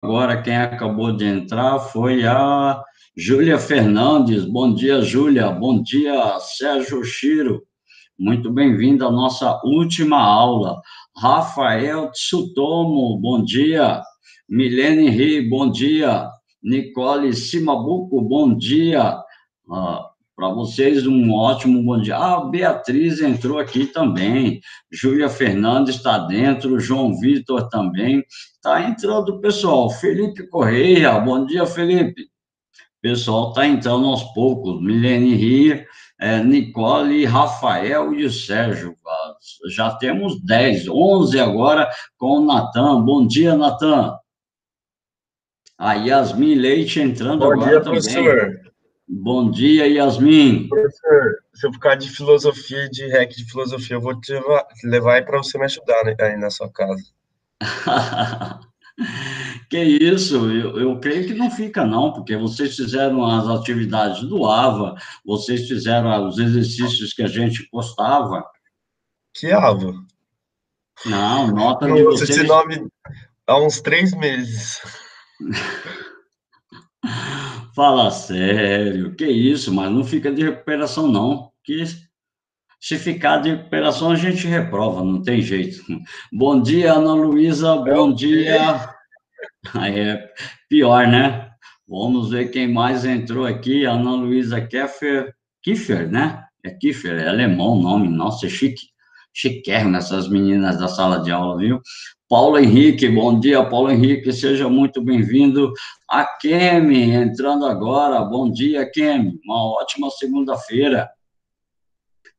Agora, quem acabou de entrar foi a Júlia Fernandes. Bom dia, Júlia. Bom dia, Sérgio Chiro. Muito bem-vindo à nossa última aula. Rafael Tsutomo, bom dia. Milene Ri, bom dia. Nicole Simabuco, bom dia. Para vocês, um ótimo bom dia. A Beatriz entrou aqui também. Júlia Fernandes está dentro. João Vitor também. Está entrando, pessoal. Felipe Correia, bom dia, Felipe. Pessoal, está entrando aos poucos. Milene Ria, Nicole, Rafael e o Sérgio. Já temos 10, 11 agora com o Natan. Bom dia, Natan. A Yasmin Leite entrando Bom agora dia, também. professor. Bom dia, Yasmin. Professor, se eu ficar de filosofia, de REC de filosofia, eu vou te levar aí para você me ajudar, né, aí na sua casa. Que isso, eu creio que não fica, não, porque vocês fizeram as atividades do AVA, vocês fizeram os exercícios que a gente postava. Que ava? Não, nota Não de ouço esse vocês. nome há uns 3 meses. Fala sério, que isso, mas não fica de recuperação, não. Que se ficar de recuperação, a gente reprova, não tem jeito. Bom dia, Ana Luísa, É o bom quê? dia. Aí é pior, né? Vamos ver quem mais entrou aqui. Ana Luísa Kiefer, né? É Kiefer, é alemão o nome, nossa, é chique. Chiquérrimo essas meninas da sala de aula, viu? Paulo Henrique, bom dia, Paulo Henrique, seja muito bem-vindo. A Kemi, entrando agora, bom dia, Kemi, uma ótima segunda-feira.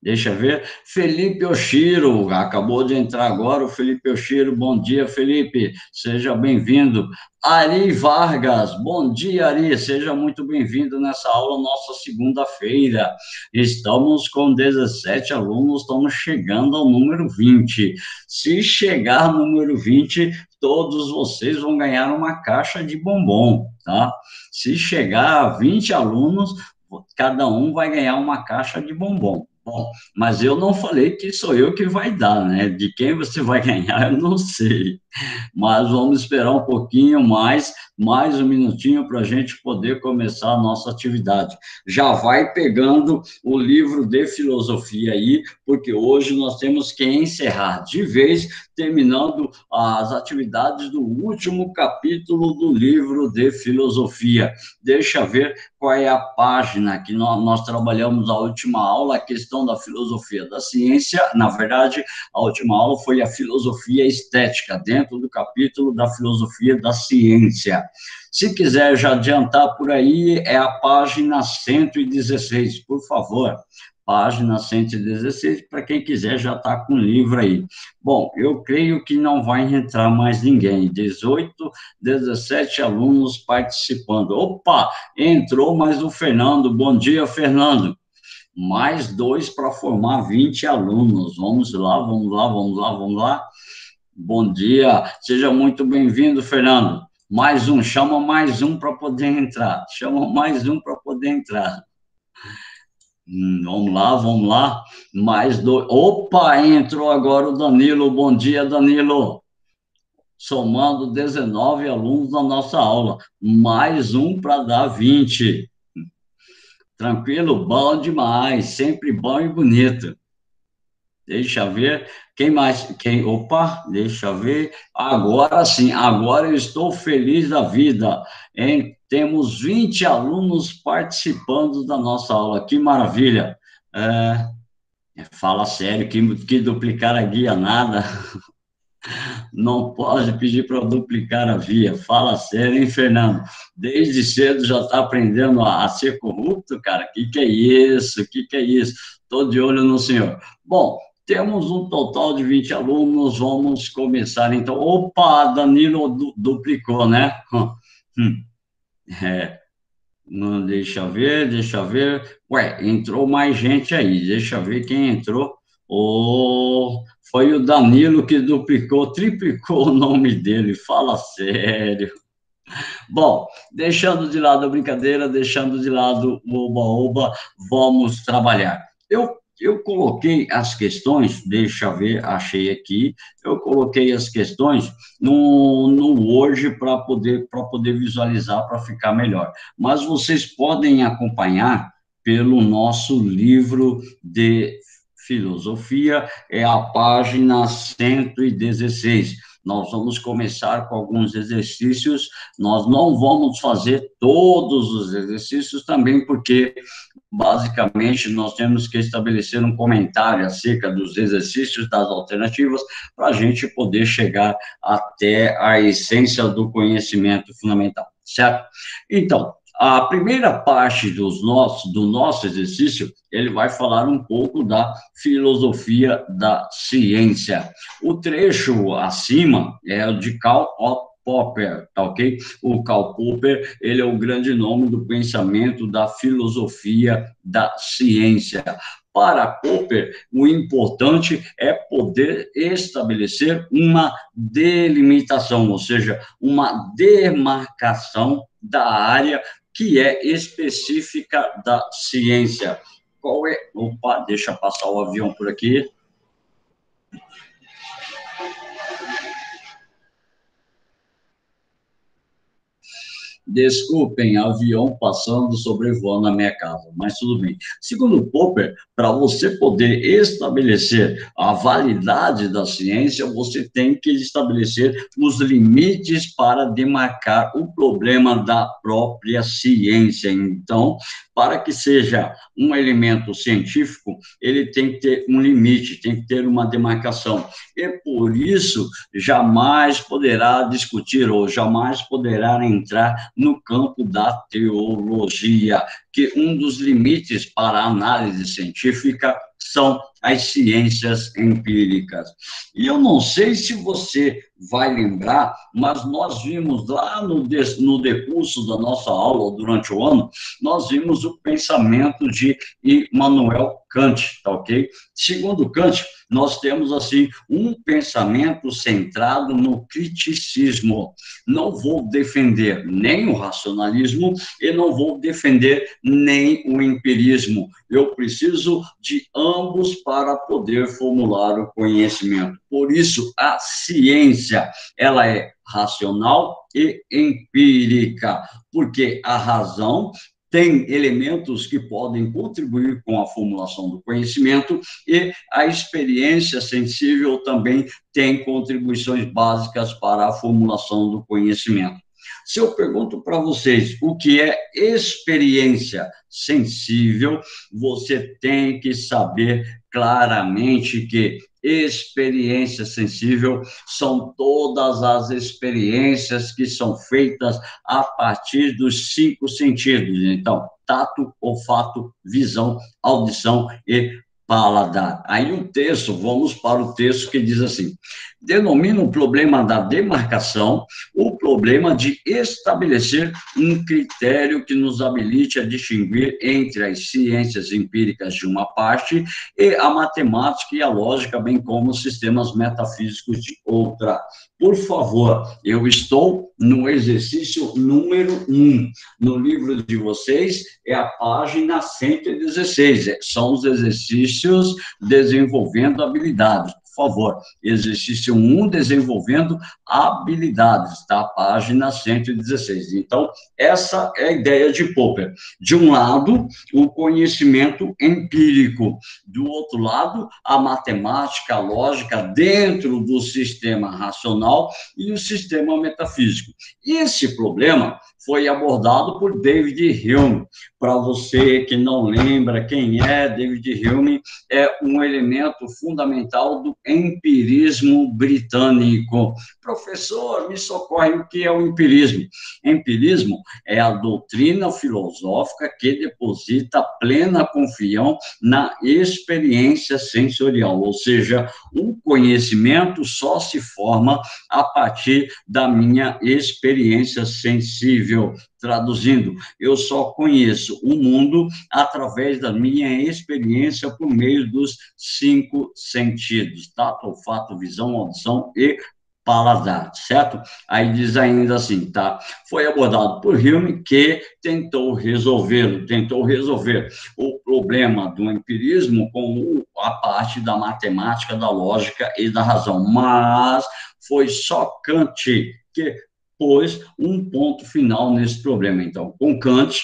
Deixa eu ver. Felipe Oshiro, acabou de entrar agora o Felipe Oshiro. Bom dia, Felipe. Seja bem-vindo. Ari Vargas, bom dia, Ari. Seja muito bem-vindo nessa aula, nossa segunda-feira. Estamos com 17 alunos, estamos chegando ao número 20. Se chegar ao número 20, todos vocês vão ganhar uma caixa de bombom, tá? Se chegar a 20 alunos, cada um vai ganhar uma caixa de bombom. Bom, mas eu não falei que sou eu que vai dar, né? De quem você vai ganhar, eu não sei. Mas vamos esperar um pouquinho mais um minutinho para a gente poder começar a nossa atividade. Já vai pegando o livro de filosofia aí, porque hoje nós temos que encerrar de vez, terminando as atividades do último capítulo do livro de filosofia. Deixa eu ver qual é a página que nós trabalhamos a última aula, a questão da filosofia da ciência. Na verdade, a última aula foi a filosofia estética, dentro do capítulo da filosofia da ciência. Se quiser já adiantar por aí, é a página 116, por favor. Página 116, para quem quiser já está com o livro aí. Bom, eu creio que não vai entrar mais ninguém. 18, 17 alunos participando. Opa, entrou mais o Fernando. Bom dia, Fernando. Mais dois para formar 20 alunos. Vamos lá, vamos lá, vamos lá, vamos lá. Bom dia, seja muito bem-vindo, Fernando. Mais um, chama mais um para poder entrar. Chama mais um para poder entrar. Vamos lá, vamos lá. Mais dois. Opa, entrou agora o Danilo. Bom dia, Danilo. Somando 19 alunos na nossa aula. Mais um para dar 20. Tranquilo? Bom demais. Sempre bom e bonito. Deixa eu ver. Quem mais? Opa, deixa eu ver. Agora sim, agora eu estou feliz da vida, hein? Temos 20 alunos participando da nossa aula. Que maravilha. Fala sério, que duplicar a guia nada. Não pode pedir para duplicar a via. Fala sério, hein, Fernando? Desde cedo já está aprendendo a ser corrupto, cara? Que é isso? Que é isso? Estou de olho no senhor. Bom, temos um total de 20 alunos, vamos começar então. Opa, Danilo duplicou, né? É, não, deixa eu ver, deixa eu ver. Ué, entrou mais gente aí, deixa eu ver quem entrou. Foi o Danilo que duplicou, triplicou o nome dele, fala sério. Bom, deixando de lado a brincadeira, deixando de lado o oba-oba, vamos trabalhar. eu coloquei as questões, deixa eu ver, achei aqui, eu coloquei as questões no Word para poder visualizar, para ficar melhor. Mas vocês podem acompanhar pelo nosso livro de filosofia, é a página 116. Nós vamos começar com alguns exercícios, nós não vamos fazer todos os exercícios também, porque basicamente, nós temos que estabelecer um comentário acerca dos exercícios, das alternativas, para a gente poder chegar até a essência do conhecimento fundamental, certo? Então, a primeira parte do nosso exercício, ele vai falar um pouco da filosofia da ciência. O trecho acima é o de Karl Popper, tá ok? O Karl Popper, ele é o grande nome do pensamento da filosofia da ciência. Para Popper, o importante é poder estabelecer uma delimitação, ou seja, uma demarcação da área que é específica da ciência. Qual é? Opa, deixa passar o avião por aqui. Desculpem, avião passando, sobrevoando a minha casa, mas tudo bem. Segundo Popper, para você poder estabelecer a validade da ciência, você tem que estabelecer os limites para demarcar o problema da própria ciência. Então, para que seja um elemento científico, ele tem que ter um limite, tem que ter uma demarcação. E por isso, jamais poderá discutir ou jamais poderá entrar no campo da teologia, que um dos limites para a análise científica são as ciências empíricas. E eu não sei se você vai lembrar, mas nós vimos lá no decurso da nossa aula, durante o ano, nós vimos o pensamento de Immanuel Kant, tá ok? Segundo Kant, nós temos, assim, um pensamento centrado no criticismo. Não vou defender nem o racionalismo e não vou defender nem o empirismo. Eu preciso de ambos para poder formular o conhecimento. Por isso, a ciência, ela é racional e empírica, porque a razão tem elementos que podem contribuir com a formulação do conhecimento e a experiência sensível também tem contribuições básicas para a formulação do conhecimento. Se eu pergunto para vocês o que é experiência sensível, você tem que saber claramente que experiência sensível são todas as experiências que são feitas a partir dos 5 sentidos. Então, tato, olfato, visão, audição e paladar. Aí o texto, vamos para o texto que diz assim: denomina o problema da demarcação o problema de estabelecer um critério que nos habilite a distinguir entre as ciências empíricas de uma parte e a matemática e a lógica, bem como os sistemas metafísicos de outra. Por favor, eu estou no exercício número 1. No livro de vocês é a página 116. São os exercícios desenvolvendo habilidades. Por favor, exercício 1, desenvolvendo habilidades, tá? Página 116. Então, essa é a ideia de Popper. De um lado, o conhecimento empírico. Do outro lado, a matemática, a lógica dentro do sistema racional e o sistema metafísico. E esse problema foi abordado por David Hume. Para você que não lembra quem é David Hume, é um elemento fundamental do empirismo britânico. Professor, me socorre, o que é o empirismo? Empirismo é a doutrina filosófica que deposita plena confiança na experiência sensorial, ou seja, o conhecimento só se forma a partir da minha experiência sensível. Traduzindo, eu só conheço o mundo através da minha experiência por meio dos 5 sentidos: tato, olfato, visão, audição e paladar, certo? Aí diz ainda assim, tá? Foi abordado por Hume que tentou resolver o problema do empirismo com a parte da matemática, da lógica e da razão, mas foi só Kant que pôs um ponto final nesse problema. Então, com Kant,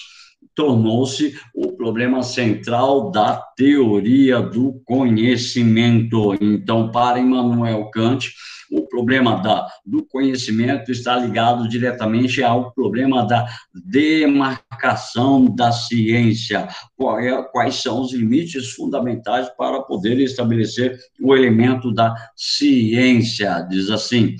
tornou-se o problema central da teoria do conhecimento. Então, para Immanuel Kant, o problema do conhecimento está ligado diretamente ao problema da demarcação da ciência. Quais são os limites fundamentais para poder estabelecer o elemento da ciência? Diz assim,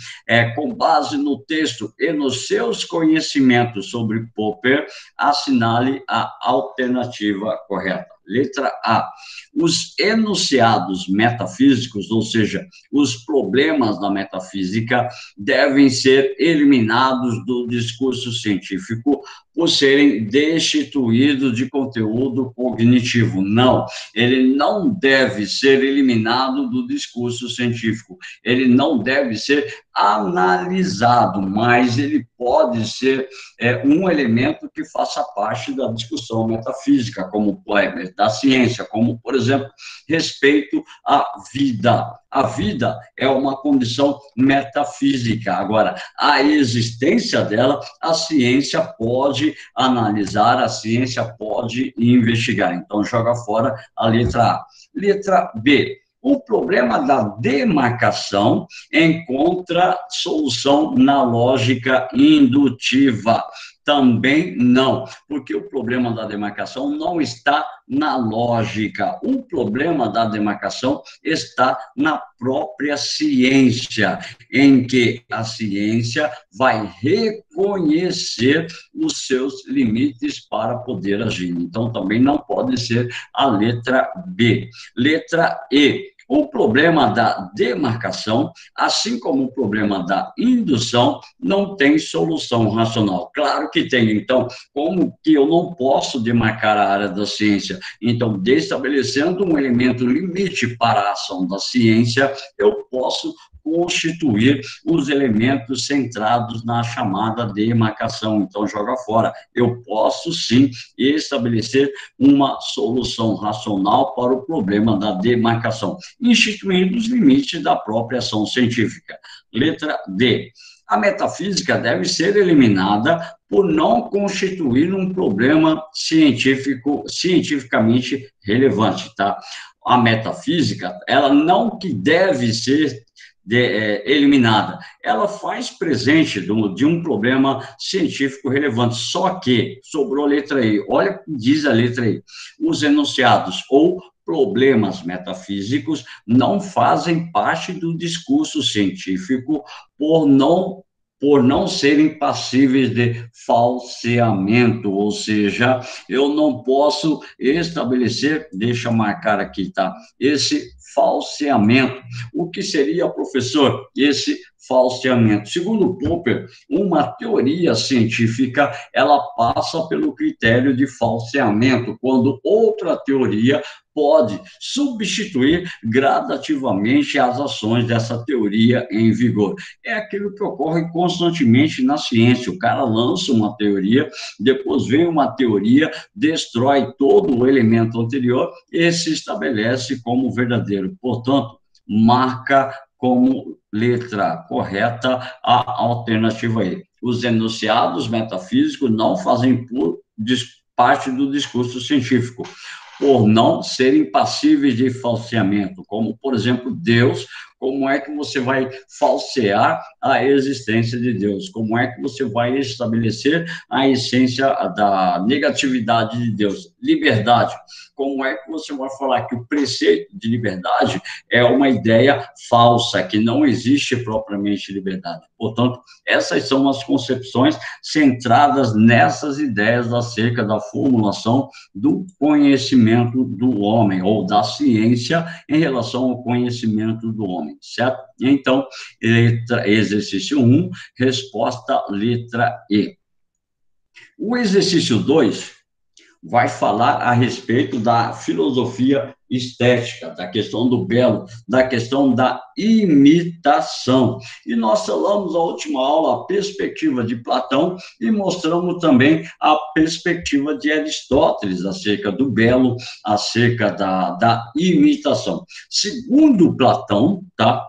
com base no texto e nos seus conhecimentos sobre Popper, assinale a alternativa correta. Letra A. Os enunciados metafísicos, ou seja, os problemas da metafísica, devem ser eliminados do discurso científico por serem destituídos de conteúdo cognitivo. Não, ele não deve ser eliminado do discurso científico. Ele não deve ser analisado, mas ele pode ser um elemento que faça parte da discussão metafísica, como da ciência, como, por exemplo, respeito à vida. A vida é uma condição metafísica. Agora, a existência dela, a ciência pode analisar, a ciência pode investigar. Então, joga fora a letra A. Letra B. O problema da demarcação encontra solução na lógica indutiva. Também não, porque o problema da demarcação não está na lógica. O problema da demarcação está na própria ciência, em que a ciência vai reconhecer os seus limites para poder agir. Então, também não pode ser a letra B. Letra E. O problema da demarcação, assim como o problema da indução, não tem solução racional. Claro que tem. Então, como que eu não posso demarcar a área da ciência? Então, estabelecendo um elemento limite para a ação da ciência, eu posso constituir os elementos centrados na chamada demarcação. Então, joga fora. Eu posso, sim, estabelecer uma solução racional para o problema da demarcação, instituindo os limites da própria ação científica. Letra D. A metafísica deve ser eliminada por não constituir um problema cientificamente relevante, tá? A metafísica, ela não que deve ser eliminada, ela faz presente de um problema científico relevante, só que sobrou a letra E. Olha o que diz a letra E. Os enunciados ou problemas metafísicos não fazem parte do discurso científico por não serem passíveis de falseamento, ou seja, eu não posso estabelecer, deixa eu marcar aqui, tá? Esse falseamento. O que seria, professor, esse falseamento? Segundo Popper, uma teoria científica, ela passa pelo critério de falseamento, quando outra teoria pode substituir gradativamente as ações dessa teoria em vigor. É aquilo que ocorre constantemente na ciência. O cara lança uma teoria, depois vem uma teoria, destrói todo o elemento anterior e se estabelece como verdadeiro. Portanto, marca como letra correta a alternativa E. Os enunciados metafísicos não fazem parte do discurso científico, por não serem passíveis de falseamento, como, por exemplo, Deus. Como é que você vai falsear a existência de Deus? Como é que você vai estabelecer a essência da negatividade de Deus? Liberdade. Como é que você vai falar que o preceito de liberdade é uma ideia falsa, que não existe propriamente liberdade? Portanto, essas são as concepções centradas nessas ideias acerca da formulação do conhecimento do homem, ou da ciência em relação ao conhecimento do homem, certo? Então, exercício 1, resposta letra E. O exercício 2, vai falar a respeito da filosofia estética, da questão do belo, da questão da imitação. E nós falamos na última aula a perspectiva de Platão e mostramos também a perspectiva de Aristóteles acerca do belo, acerca da imitação. Segundo Platão, tá?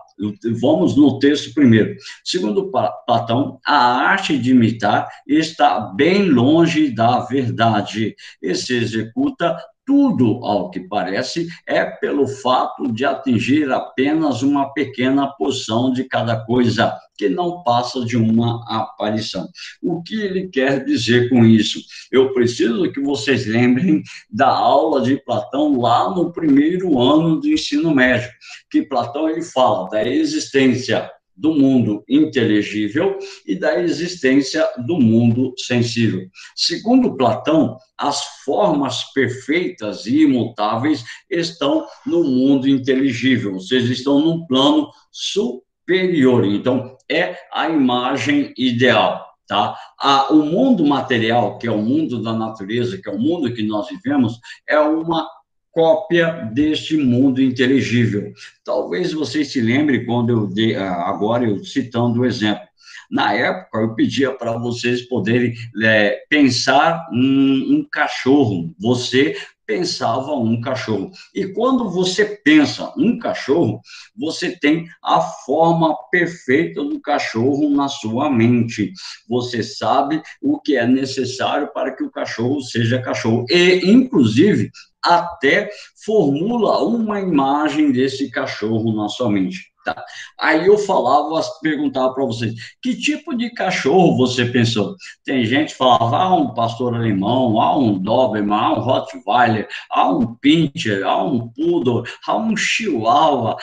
Vamos no texto primeiro. Segundo Platão, a arte de imitar está bem longe da verdade e se executa tudo, ao que parece, é pelo fato de atingir apenas uma pequena porção de cada coisa, que não passa de uma aparição. O que ele quer dizer com isso? Eu preciso que vocês lembrem da aula de Platão lá no primeiro ano do ensino médio, que Platão ele fala da existência do mundo inteligível e da existência do mundo sensível. Segundo Platão, as formas perfeitas e imutáveis estão no mundo inteligível, ou seja, estão num plano superior. Então, é a imagem ideal. Tá? O mundo material, que é o mundo da natureza, que é o mundo que nós vivemos, é uma cópia deste mundo inteligível. Talvez vocês se lembrem quando eu dei, agora eu citando o exemplo. Na época, eu pedia para vocês poderem pensar um cachorro. Você pensava um cachorro. E quando você pensa um cachorro, você tem a forma perfeita do cachorro na sua mente. Você sabe o que é necessário para que o cachorro seja cachorro. E, inclusive, até formula uma imagem desse cachorro na sua mente. Tá? Aí eu perguntava para vocês, que tipo de cachorro você pensou? Tem gente que falava, um pastor alemão, um Doberman, um Rottweiler, um Pinscher, um Poodle, um Chihuahua,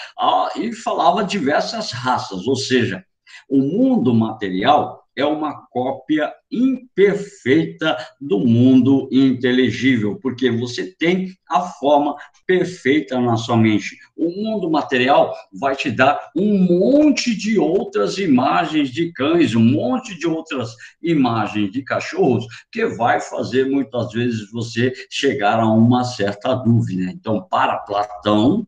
e falava diversas raças, ou seja, o mundo material é uma cópia imperfeita do mundo inteligível, porque você tem a forma perfeita na sua mente. O mundo material vai te dar um monte de outras imagens de cães, um monte de outras imagens de cachorros, que vai fazer muitas vezes você chegar a uma certa dúvida. Então, para Platão,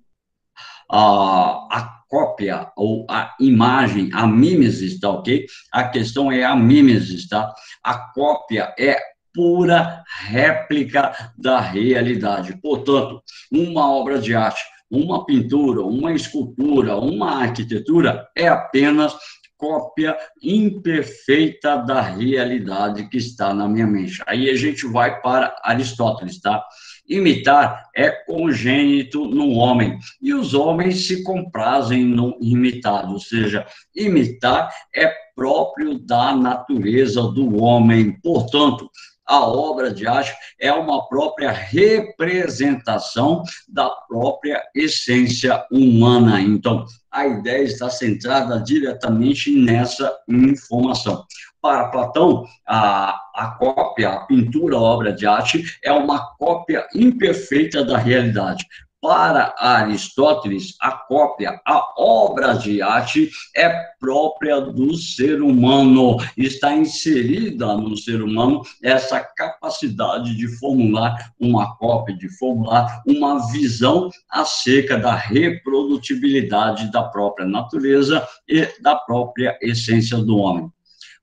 a cópia ou a imagem, a mimesis, tá ok? A questão é a mimesis, tá? A cópia é pura réplica da realidade. Portanto, uma obra de arte, uma pintura, uma escultura, uma arquitetura é apenas cópia imperfeita da realidade que está na minha mente. Aí a gente vai para Aristóteles, tá? Imitar é congênito no homem, e os homens se comprazem no imitado, ou seja, imitar é próprio da natureza do homem. Portanto, a obra de arte é uma própria representação da própria essência humana. Então, a ideia está centrada diretamente nessa informação. Para Platão, a cópia, a pintura, a obra de arte, é uma cópia imperfeita da realidade. Para Aristóteles, a cópia, a obra de arte é própria do ser humano, está inserida no ser humano essa capacidade de formular uma cópia, de formular uma visão acerca da reprodutibilidade da própria natureza e da própria essência do homem.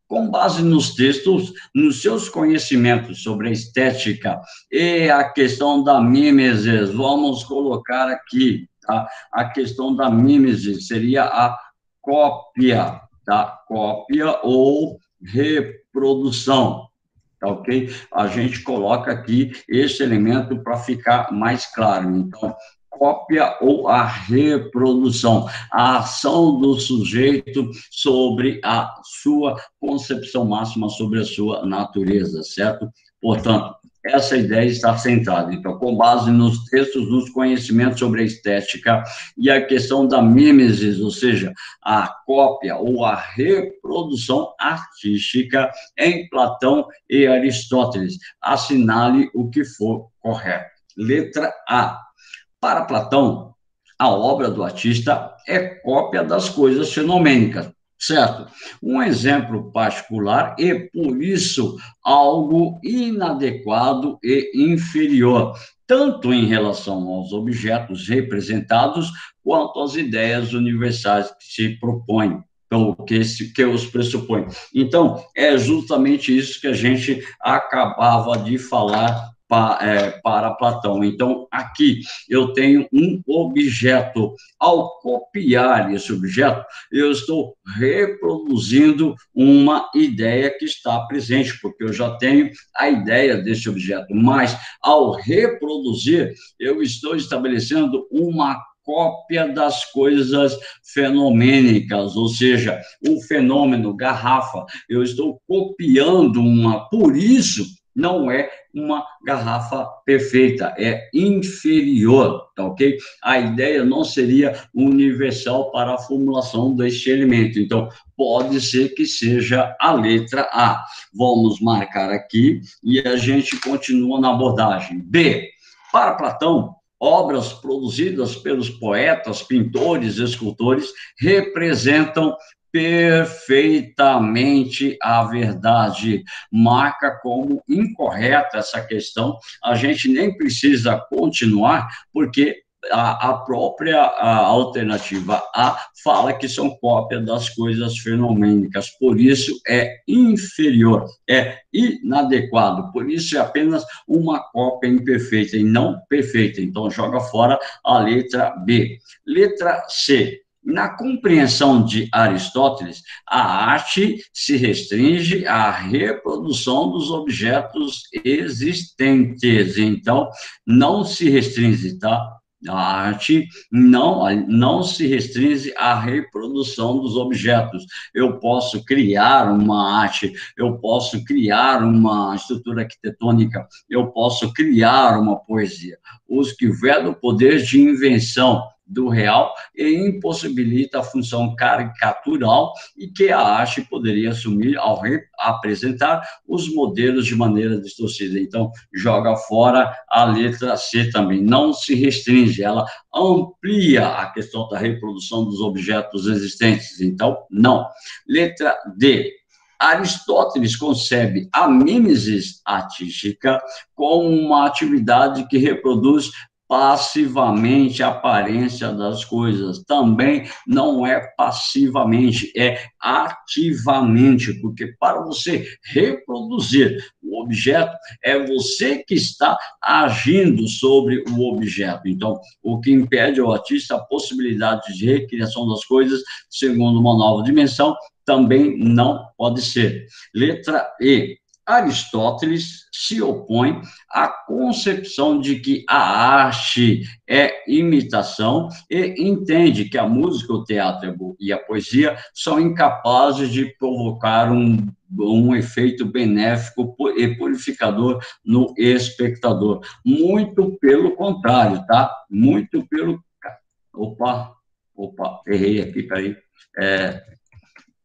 Com base nos textos, nos seus conhecimentos sobre a estética e a questão da mimesis, vamos colocar aqui, tá? A questão da mimesis seria a cópia, tá? Cópia ou reprodução, tá ok? A gente coloca aqui esse elemento para ficar mais claro. Então, cópia ou a reprodução, a ação do sujeito sobre a sua concepção máxima sobre a sua natureza, certo? Portanto, essa ideia está centrada. Então, com base nos textos, nos conhecimentos sobre a estética e a questão da mimesis, ou seja, a cópia ou a reprodução artística em Platão e Aristóteles. Assinale o que for correto. Letra A. Para Platão, a obra do artista é cópia das coisas fenomênicas, certo? Um exemplo particular e, por isso, algo inadequado e inferior, tanto em relação aos objetos representados, quanto às ideias universais que se propõem, ou que os pressupõem. Então, é justamente isso que a gente acabava de falar para Platão. Então, aqui eu tenho um objeto. Ao copiar esse objeto, eu estou reproduzindo uma ideia que está presente, porque eu já tenho a ideia desse objeto, mas ao reproduzir, eu estou estabelecendo uma cópia das coisas fenomênicas, ou seja, o fenômeno garrafa, eu estou copiando uma, por isso não é uma garrafa perfeita, é inferior, tá ok? A ideia não seria universal para a formulação deste elemento, então pode ser que seja a letra A. Vamos marcar aqui e a gente continua na abordagem. B. Para Platão, obras produzidas pelos poetas, pintores, escultores representam perfeitamente a verdade. Marca como incorreta essa questão. A gente nem precisa continuar, porque a própria alternativa A fala que são cópia das coisas fenomênicas, por isso é inferior, é inadequado, por isso é apenas uma cópia imperfeita e não perfeita. Então, joga fora a letra B. Letra C. Na compreensão de Aristóteles, a arte se restringe à reprodução dos objetos existentes. Então, não se restringe, tá? A arte não se restringe à reprodução dos objetos. Eu posso criar uma arte, eu posso criar uma estrutura arquitetônica, eu posso criar uma poesia. Os que tiverem o poder de invenção do real e impossibilita a função caricatural e que a arte poderia assumir ao apresentar os modelos de maneira distorcida. Então, joga fora a letra C também. Não se restringe, ela amplia a questão da reprodução dos objetos existentes. Então, não. Letra D. Aristóteles concebe a mimesis artística como uma atividade que reproduz passivamente a aparência das coisas. Também não é passivamente, é ativamente, porque para você reproduzir o objeto, é você que está agindo sobre o objeto. Então, o que impede ao artista a possibilidade de recriação das coisas segundo uma nova dimensão também não pode ser. Letra E. Aristóteles se opõe à concepção de que a arte é imitação e entende que a música, o teatro e a poesia são incapazes de provocar um efeito benéfico e purificador no espectador. Muito pelo contrário, tá? Muito pelo... Opa, errei aqui, peraí.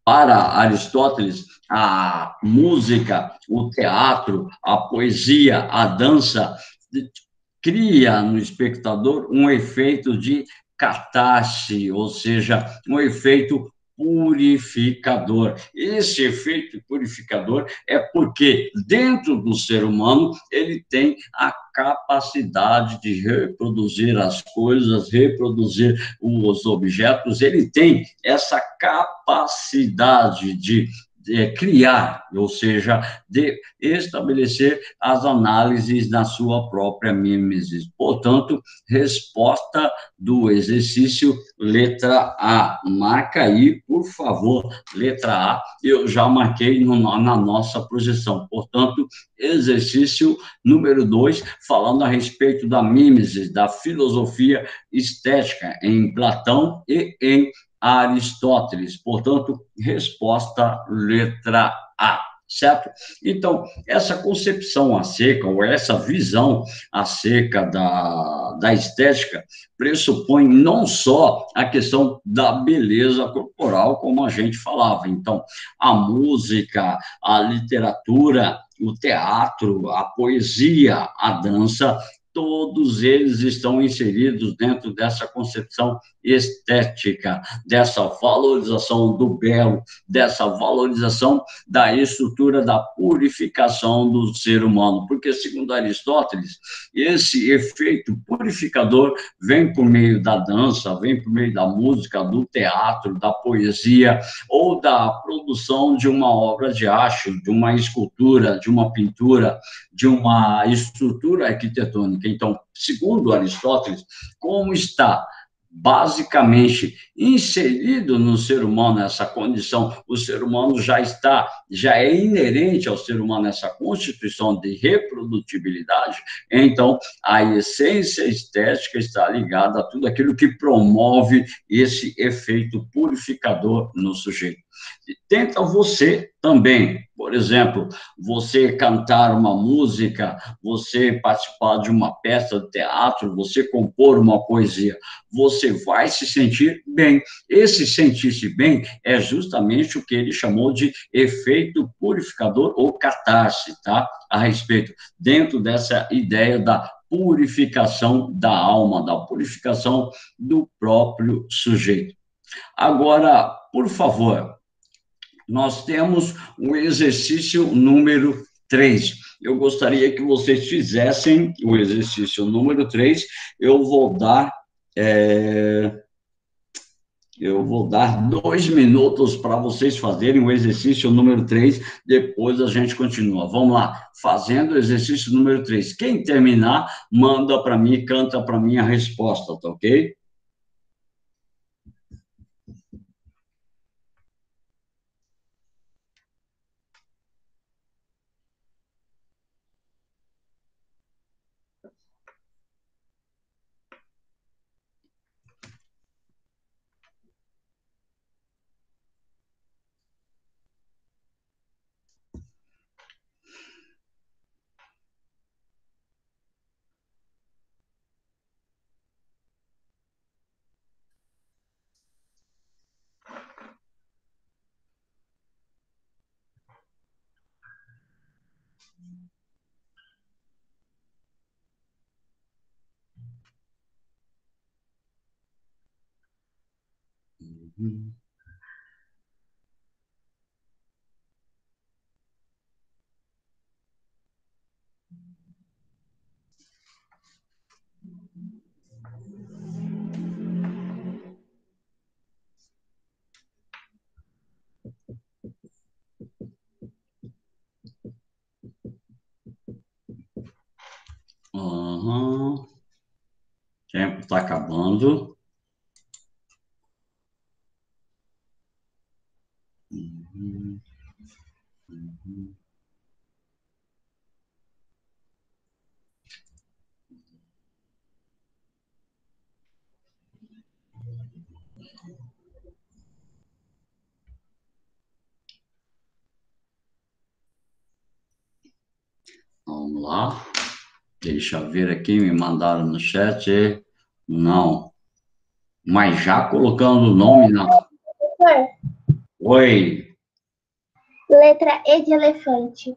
Para Aristóteles, a música, o teatro, a poesia, a dança cria no espectador um efeito de catarse, ou seja, um efeito purificador. Esse efeito purificador é porque dentro do ser humano ele tem a capacidade de reproduzir as coisas, reproduzir os objetos, ele tem essa capacidade de criar, ou seja, de estabelecer as análises na sua própria mimesis. Portanto, resposta do exercício, letra A. Marca aí, por favor, letra A. Eu já marquei na nossa projeção. Portanto, exercício número 2, falando a respeito da mimesis, da filosofia estética em Platão e em Aristóteles. Portanto, resposta letra A, certo? Então, essa concepção acerca, ou essa visão acerca da estética, pressupõe não só a questão da beleza corporal, como a gente falava. Então, a música, a literatura, o teatro, a poesia, a dança todos eles estão inseridos dentro dessa concepção estética, dessa valorização do belo, dessa valorização da estrutura da purificação do ser humano, porque, segundo Aristóteles, esse efeito purificador vem por meio da dança, vem por meio da música, do teatro, da poesia, ou da produção de uma obra de arte, de uma escultura, de uma pintura, de uma estrutura arquitetônica. Então, segundo Aristóteles, como está basicamente inserido no ser humano essa condição, o ser humano já é inerente ao ser humano essa constituição de reprodutibilidade, então a essência estética está ligada a tudo aquilo que promove esse efeito purificador no sujeito. Tenta você também, por exemplo, você cantar uma música, você participar de uma peça de teatro, você compor uma poesia, você vai se sentir bem. Esse sentir-se bem é justamente o que ele chamou de efeito purificador ou catarse, tá? A respeito, dentro dessa ideia da purificação da alma, da purificação do próprio sujeito. Agora, por favor, nós temos o exercício número 3. Eu gostaria que vocês fizessem o exercício número 3. Eu vou dar 2 minutos para vocês fazerem o exercício número 3, depois a gente continua. Vamos lá, fazendo o exercício número 3. Quem terminar, manda para mim, canta para mim a resposta, tá ok? O tempo está acabando. Vamos lá. Deixa eu ver aqui, me mandaram no chat. Não. Mas já colocando o nome na... Oi. Letra E de elefante.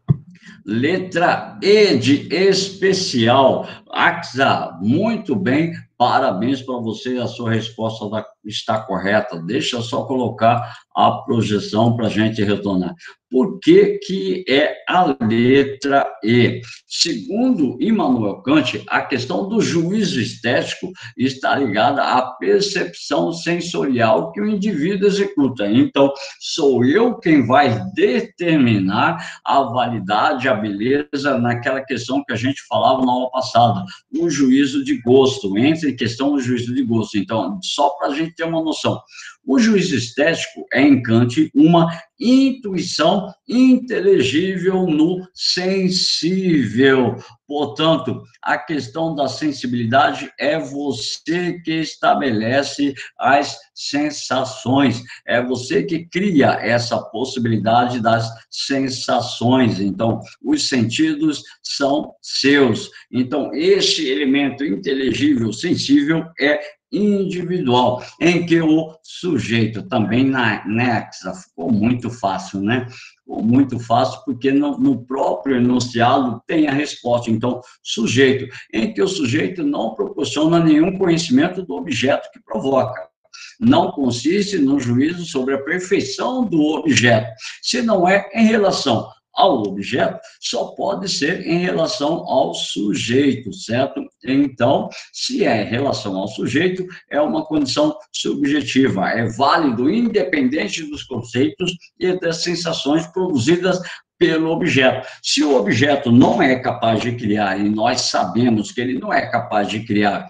Letra E de especial. Axa, muito bem. Parabéns para você, a sua resposta está correta. Deixa eu só colocar a projeção para a gente retornar. Por que que é a letra E? Segundo Immanuel Kant, a questão do juízo estético está ligada à percepção sensorial que o indivíduo executa. Então, sou eu quem vai determinar a validade, a beleza, naquela questão que a gente falava na aula passada, o juízo de gosto, entra em questão o juízo de gosto. Então, só para a gente ter uma noção, o juízo estético é, em Kant, uma intuição inteligível no sensível. Portanto, a questão da sensibilidade é você que estabelece as sensações, é você que cria essa possibilidade das sensações. Então, os sentidos são seus. Então, este elemento inteligível, sensível, é individual, em que o sujeito também na nexa ficou muito fácil, né? Ficou muito fácil porque no próprio enunciado tem a resposta. Então, sujeito, em que o sujeito não proporciona nenhum conhecimento do objeto que provoca. Não consiste no juízo sobre a perfeição do objeto. Se não é em relação ao objeto, só pode ser em relação ao sujeito, certo? Então, se é em relação ao sujeito, é uma condição subjetiva, é válido independente dos conceitos e das sensações produzidas pelo objeto. Se o objeto não é capaz de criar, e nós sabemos que ele não é capaz de criar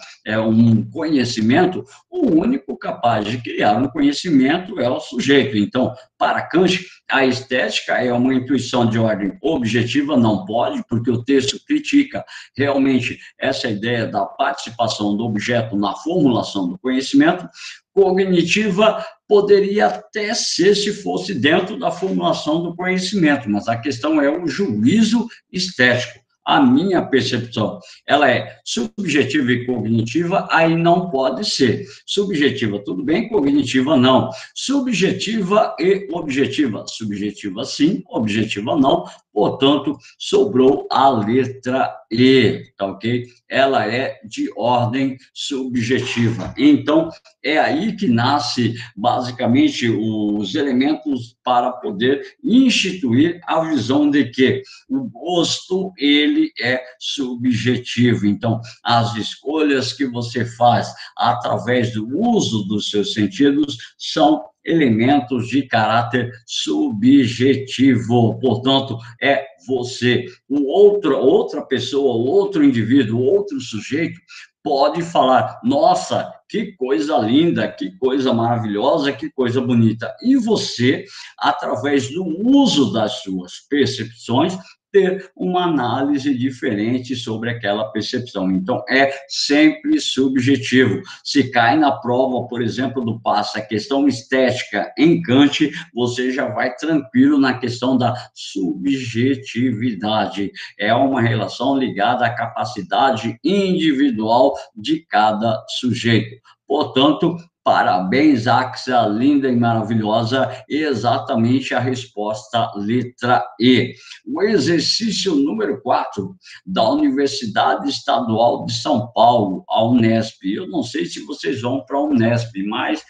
um conhecimento, o único capaz de criar um conhecimento é o sujeito. Então, para Kant, a estética é uma intuição de ordem objetiva, não pode, porque o texto critica realmente essa ideia da participação do objeto na formulação do conhecimento. Cognitiva poderia até ser se fosse dentro da formulação do conhecimento, mas a questão é o juízo estético. A minha percepção, ela é subjetiva e cognitiva, aí não pode ser. Subjetiva, tudo bem, cognitiva, não. Subjetiva e objetiva. Subjetiva, sim, objetiva, não. Portanto, sobrou a letra E, tá ok? Ela é de ordem subjetiva. Então, é aí que nasce, basicamente, os elementos para poder instituir a visão de que o gosto, ele é subjetivo. Então, as escolhas que você faz através do uso dos seus sentidos são elementos de caráter subjetivo. Portanto, é você, outra pessoa, outro indivíduo, outro sujeito, pode falar, nossa, que coisa linda, que coisa maravilhosa, que coisa bonita. E você, através do uso das suas percepções, ter uma análise diferente sobre aquela percepção. Então, é sempre subjetivo. Se cai na prova, por exemplo, do passe, a questão estética em Kant, você já vai tranquilo na questão da subjetividade. É uma relação ligada à capacidade individual de cada sujeito. Portanto, parabéns, Axia, linda e maravilhosa, exatamente a resposta letra E. O exercício número 4 da Universidade Estadual de São Paulo, a Unesp. Eu não sei se vocês vão para a Unesp, mas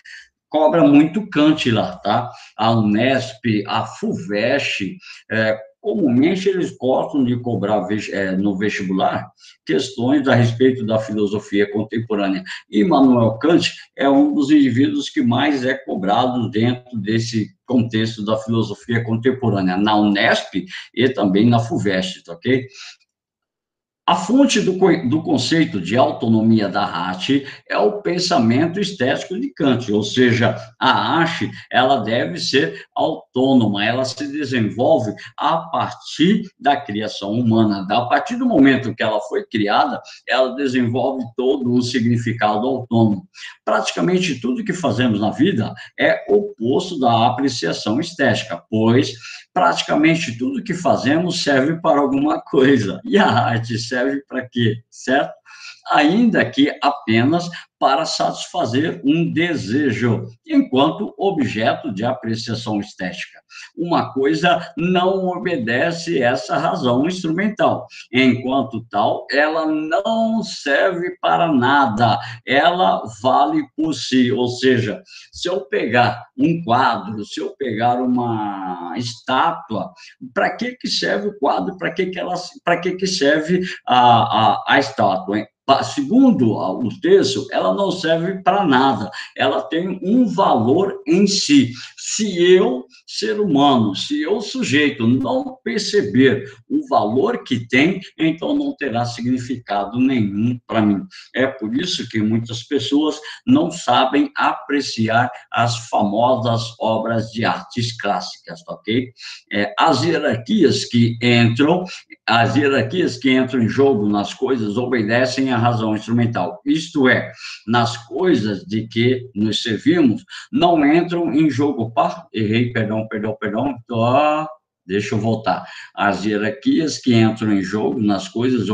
cobra muito Kant lá, tá? A Unesp, a FUVEST, comumente eles gostam de cobrar no vestibular questões a respeito da filosofia contemporânea. E Immanuel Kant é um dos indivíduos que mais é cobrado dentro desse contexto da filosofia contemporânea, na Unesp e também na FUVEST, tá ok? A fonte do conceito de autonomia da arte é o pensamento estético de Kant, ou seja, a arte, ela deve ser autônoma, ela se desenvolve a partir da criação humana. A partir do momento que ela foi criada, ela desenvolve todo o significado autônomo. Praticamente tudo que fazemos na vida é oposto da apreciação estética, pois praticamente tudo que fazemos serve para alguma coisa. E a arte serve para quê? Certo? Ainda que apenas para satisfazer um desejo, enquanto objeto de apreciação estética. Uma coisa não obedece essa razão instrumental. Enquanto tal, ela não serve para nada, ela vale por si. Ou seja, se eu pegar um quadro, se eu pegar uma estátua, para que serve o quadro? Para que serve a estátua, hein? Segundo o texto, ela não serve para nada, ela tem um valor em si. Se eu, ser humano, se eu, sujeito, não perceber o valor que tem, então não terá significado nenhum para mim. É por isso que muitas pessoas não sabem apreciar as famosas obras de artes clássicas, ok? As hierarquias que entram em jogo nas coisas obedecem à razão instrumental. Isto é, nas coisas de que nos servimos, não entram em jogo. Errei, perdão. deixa eu voltar. As hierarquias que entram em jogo nas coisas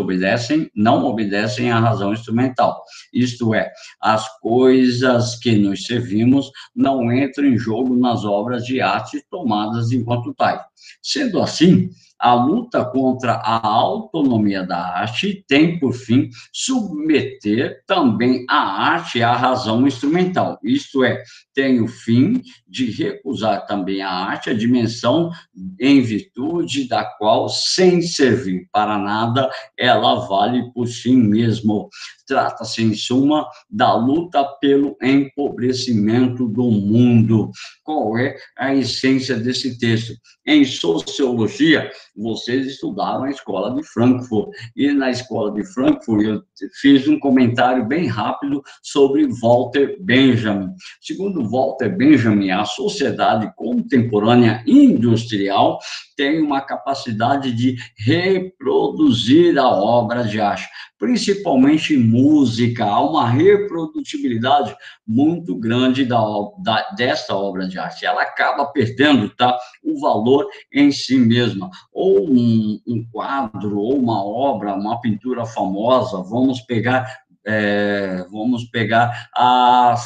não obedecem à razão instrumental. Isto é, as coisas que nos servimos não entram em jogo nas obras de arte tomadas enquanto tais. Sendo assim, a luta contra a autonomia da arte tem, por fim, submeter também a arte à razão instrumental. Isto é, tem o fim de recusar também a arte, a dimensão em virtude da qual, sem servir para nada, ela vale por si mesma. Trata-se, em suma, da luta pelo empobrecimento do mundo. Qual é a essência desse texto? Em sociologia, vocês estudaram a escola de Frankfurt, e na escola de Frankfurt eu fiz um comentário bem rápido sobre Walter Benjamin. Segundo Walter Benjamin, a sociedade contemporânea industrial tem uma capacidade de reproduzir a obra de arte, principalmente música. Há uma reprodutibilidade muito grande desta obra de arte. Ela acaba perdendo, tá, o valor em si mesma. Ou um quadro, ou uma obra, uma pintura famosa, vamos pegar a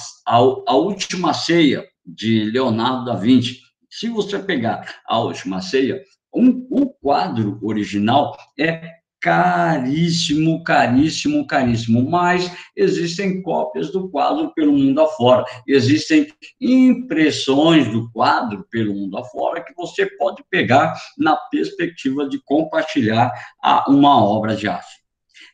Última Ceia, de Leonardo da Vinci. Se você pegar a Última Ceia, o quadro original é caríssimo, caríssimo, caríssimo, mas existem cópias do quadro pelo mundo afora, existem impressões do quadro pelo mundo afora que você pode pegar na perspectiva de compartilhar uma obra de arte.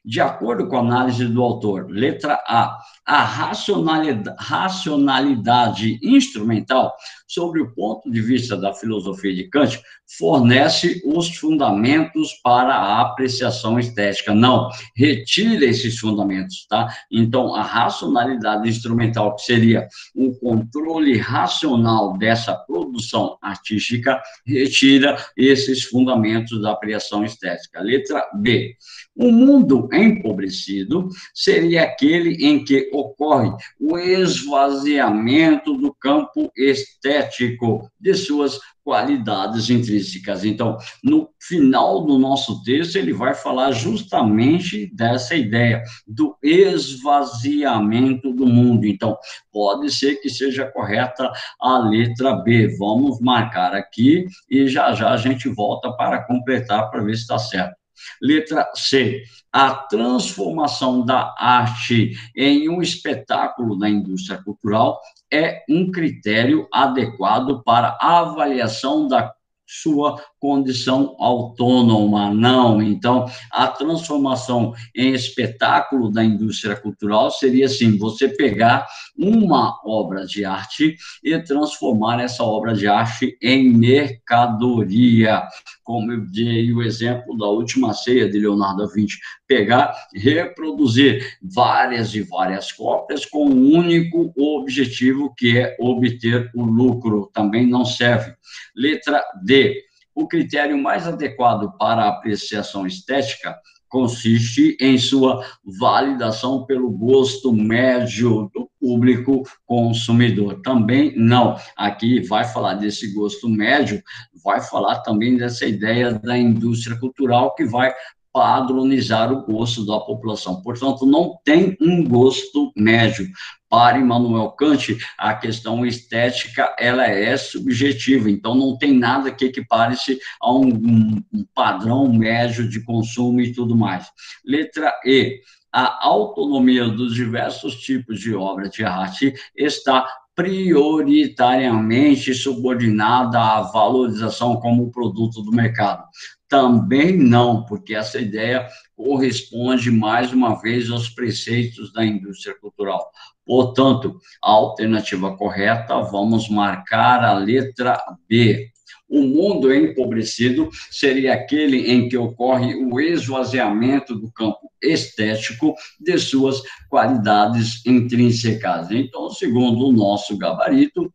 De acordo com a análise do autor, letra a racionalidade instrumental, sobre o ponto de vista da filosofia de Kant, fornece os fundamentos para a apreciação estética. Não, retira esses fundamentos, tá? Então, a racionalidade instrumental, que seria um controle racional dessa produção artística, retira esses fundamentos da apreciação estética. Letra B. O mundo empobrecido seria aquele em que ocorre o esvaziamento do campo estético de suas qualidades intrínsecas. Então, no final do nosso texto, ele vai falar justamente dessa ideia do esvaziamento do mundo. Então, pode ser que seja correta a letra B. Vamos marcar aqui e já já a gente volta para completar para ver se está certo. Letra C. A transformação da arte em um espetáculo da indústria cultural é um critério adequado para a avaliação da sua condição autônoma. Não. Então, a transformação em espetáculo da indústria cultural seria assim, você pegar uma obra de arte e transformar essa obra de arte em mercadoria, como eu dei o exemplo da Última Ceia de Leonardo da Vinci, pegar, reproduzir várias e várias cópias com um único objetivo, que é obter o lucro, também não serve. Letra D. O critério mais adequado para a apreciação estética consiste em sua validação pelo gosto médio do público consumidor. Também não. Aqui vai falar desse gosto médio, vai falar também dessa ideia da indústria cultural que vai padronizar o gosto da população. Portanto, não tem um gosto médio. Para Immanuel Kant, a questão estética, ela é subjetiva, então não tem nada que equipare-se a um padrão médio de consumo e tudo mais. Letra E. A autonomia dos diversos tipos de obra de arte está prioritariamente subordinada à valorização como produto do mercado. Também não, porque essa ideia corresponde, mais uma vez, aos preceitos da indústria cultural. Portanto, a alternativa correta, vamos marcar a letra B. O mundo empobrecido seria aquele em que ocorre o esvaziamento do campo estético de suas qualidades intrínsecas. Então, segundo o nosso gabarito,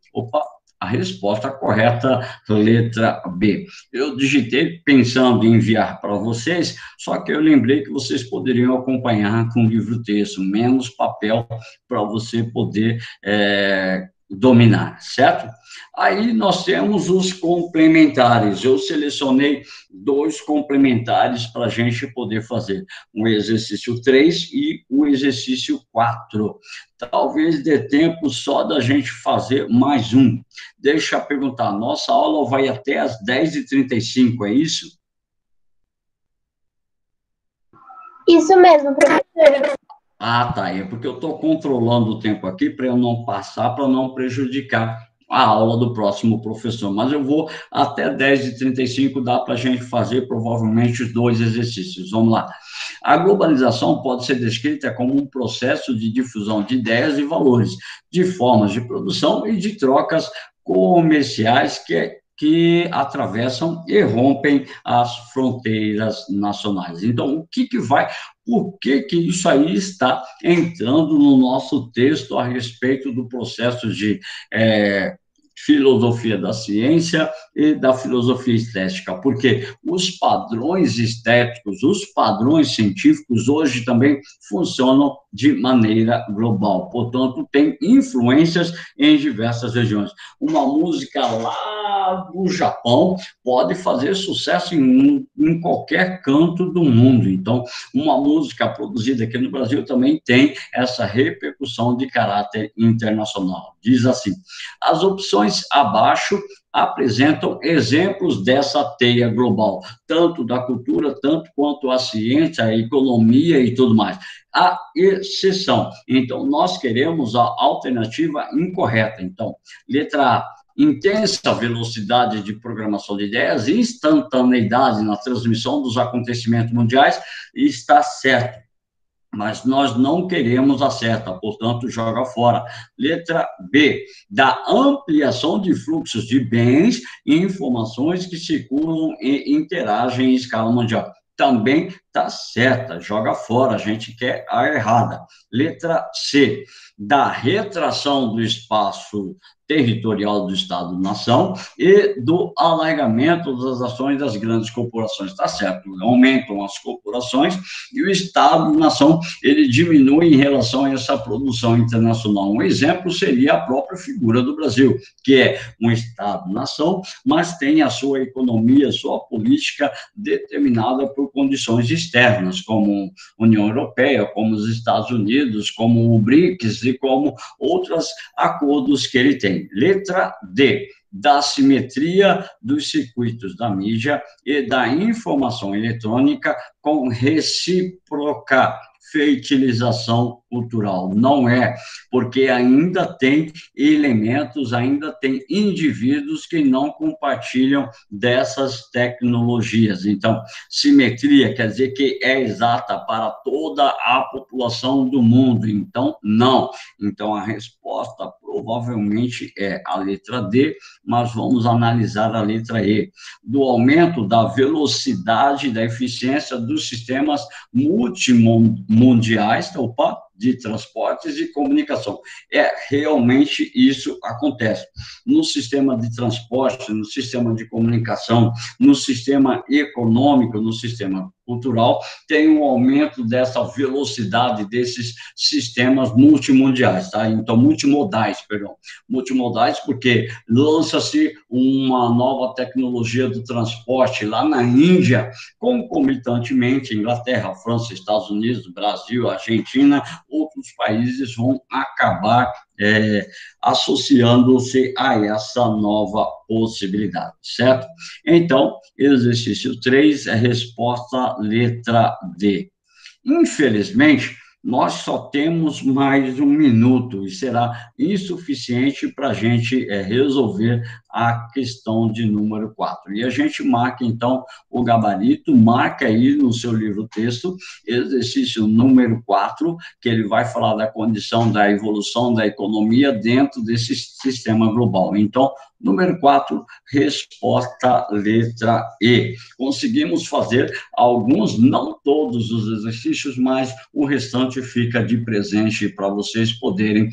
a resposta correta, letra B. Eu digitei pensando em enviar para vocês, só que eu lembrei que vocês poderiam acompanhar com o livro-texto, menos papel para você poder dominar, certo? Aí nós temos os complementares. Eu selecionei 2 complementares para a gente poder fazer, o exercício 3 e o exercício 4. Talvez dê tempo só da gente fazer mais um. Deixa eu perguntar, nossa aula vai até às 10h35, é isso? Isso mesmo, professor. Ah, tá. É porque eu estou controlando o tempo aqui para eu não passar, para não prejudicar a aula do próximo professor. Mas eu vou até 10h35, dá para a gente fazer provavelmente os 2 exercícios. Vamos lá. A globalização pode ser descrita como um processo de difusão de ideias e valores, de formas de produção e de trocas comerciais que atravessam e rompem as fronteiras nacionais. Então, por que isso aí está entrando no nosso texto a respeito do processo de filosofia da ciência e da filosofia estética? Porque os padrões estéticos, os padrões científicos hoje também funcionam de maneira global, portanto, tem influências em diversas regiões. Uma música lá do Japão pode fazer sucesso em qualquer canto do mundo. Então, uma música produzida aqui no Brasil também tem essa repercussão de caráter internacional. Diz assim: as opções abaixo apresentam exemplos dessa teia global, tanto da cultura, tanto quanto a ciência, a economia e tudo mais. A exceção. Então, nós queremos a alternativa incorreta. Então, letra A: intensa velocidade de programação de ideias e instantaneidade na transmissão dos acontecimentos mundiais, está certo. Mas nós não queremos a certa, portanto, joga fora. Letra B: da ampliação de fluxos de bens e informações que circulam e interagem em escala mundial. Também está certa, joga fora, a gente quer a errada. Letra C: da retração do espaço territorial do Estado-nação e do alargamento das ações das grandes corporações. Está certo, aumentam as corporações e o Estado-nação, ele diminui em relação a essa produção internacional. Um exemplo seria a própria figura do Brasil, que é um Estado-nação, mas tem a sua economia, a sua política determinada por condições externas, como a União Europeia, como os Estados Unidos, como o BRICS e como outros acordos que ele tem. Letra D: da simetria dos circuitos da mídia e da informação eletrônica com recíproca fertilização cultural. Não é, porque ainda tem elementos, ainda tem indivíduos que não compartilham dessas tecnologias. Então, simetria quer dizer que é exata para toda a população do mundo. Então, não. Então, a resposta provavelmente é a letra D, mas vamos analisar a letra E: do aumento da velocidade e da eficiência dos sistemas multimundiais, de transportes e comunicação. Realmente isso acontece. No sistema de transporte, no sistema de comunicação, no sistema econômico, no sistema cultural, tem um aumento dessa velocidade desses sistemas multimundiais, tá? Então, multimodais, porque lança-se uma nova tecnologia do transporte lá na Índia, concomitantemente, Inglaterra, França, Estados Unidos, Brasil, Argentina, outros países vão acabar associando-se a essa nova possibilidade, certo? Então, exercício 3 é resposta letra D. Infelizmente, nós só temos mais 1 minuto e será insuficiente para a gente resolver a questão de número 4. E a gente marca, então, o gabarito, marca aí no seu livro-texto, exercício número 4, que ele vai falar da condição da evolução da economia dentro desse sistema global. Então, número 4, resposta letra E. Conseguimos fazer alguns, não todos os exercícios, mas o restante fica de presente para vocês poderem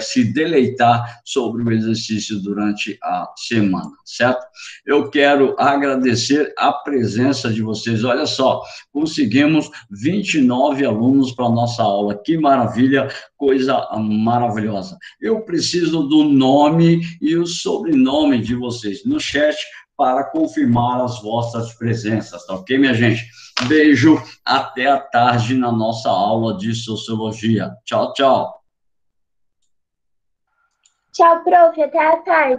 se deleitar sobre o exercício durante a semana, certo? Eu quero agradecer a presença de vocês. Olha só, conseguimos 29 alunos para a nossa aula. Que maravilha! coisa maravilhosa. Eu preciso do nome e o sobrenome de vocês no chat para confirmar as vossas presenças, tá ok, minha gente? Beijo, até a tarde na nossa aula de Sociologia. Tchau, tchau. Tchau, prof. Até a tarde.